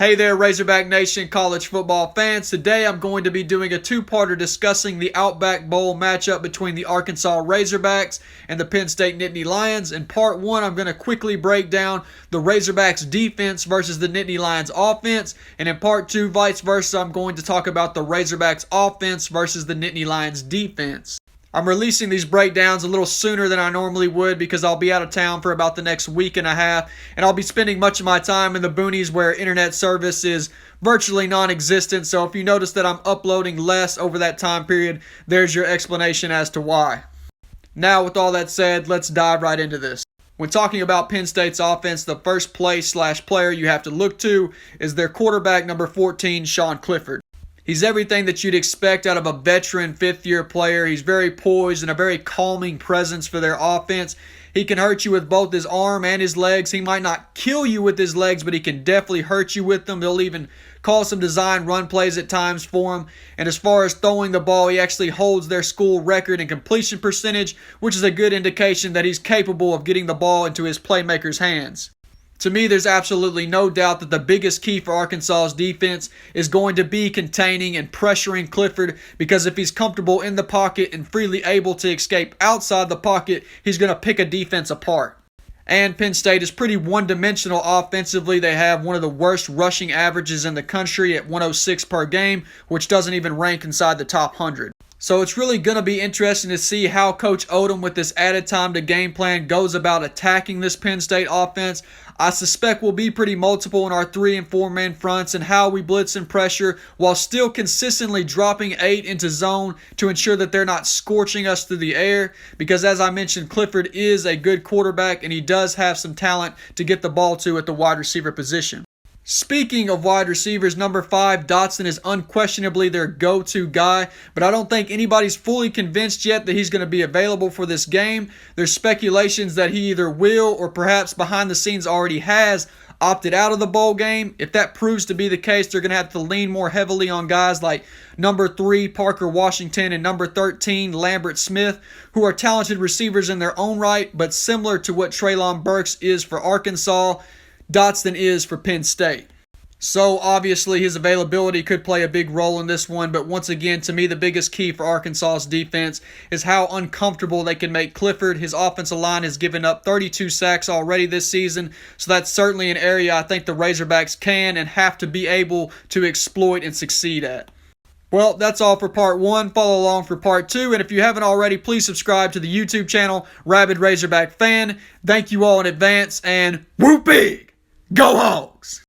Hey there, Razorback Nation college football fans. Today I'm going to be doing a two-parter discussing the Outback Bowl matchup between the Arkansas Razorbacks and the Penn State Nittany Lions. In part one, I'm going to quickly break down the Razorbacks defense versus the Nittany Lions offense. And in part two, vice versa, I'm going to talk about the Razorbacks offense versus the Nittany Lions defense. I'm releasing these breakdowns a little sooner than I normally would because I'll be out of town for about the next week and a half, and I'll be spending much of my time in the boonies where internet service is virtually non-existent. So if you notice that I'm uploading less over that time period, there's your explanation as to why. Now, with all that said, let's dive right into this. When talking about Penn State's offense, the first player you have to look to is their quarterback, number 14, Sean Clifford. He's everything that you'd expect out of a veteran fifth-year player. He's very poised and a very calming presence for their offense. He can hurt you with both his arm and his legs. He might not kill you with his legs, but he can definitely hurt you with them. He'll even call some design run plays at times for him. And as far as throwing the ball, he actually holds their school record in completion percentage, which is a good indication that he's capable of getting the ball into his playmakers' hands. To me, there's absolutely no doubt that the biggest key for Arkansas's defense is going to be containing and pressuring Clifford, because if he's comfortable in the pocket and freely able to escape outside the pocket, he's going to pick a defense apart. And Penn State is pretty one-dimensional offensively. They have one of the worst rushing averages in the country at 106 per game, which doesn't even rank inside the top 100. So it's really going to be interesting to see how Coach Odom, with this added time to game plan, goes about attacking this Penn State offense. I suspect we'll be pretty multiple in our 3- and 4-man fronts and how we blitz and pressure while still consistently dropping 8 into zone to ensure that they're not scorching us through the air, because as I mentioned, Clifford is a good quarterback and he does have some talent to get the ball to at the wide receiver position. Speaking of wide receivers, number 5, Dotson, is unquestionably their go-to guy, but I don't think anybody's fully convinced yet that he's going to be available for this game. There's speculations that he either will or perhaps behind the scenes already has opted out of the bowl game. If that proves to be the case, they're going to have to lean more heavily on guys like number 3, Parker Washington, and number 13, Lambert Smith, who are talented receivers in their own right, but similar to what Treylon Burks is for Arkansas, Dotson is for Penn State. So obviously his availability could play a big role in this one, but once again, to me, the biggest key for Arkansas's defense is how uncomfortable they can make Clifford. His offensive line has given up 32 sacks already this season, so that's certainly an area I think the Razorbacks can and have to be able to exploit and succeed at. Well, that's all for part 1. Follow along for part 2. And if you haven't already, please subscribe to the YouTube channel, Rabid Razorback Fan. Thank you all in advance, and whoop big! Go Hogs!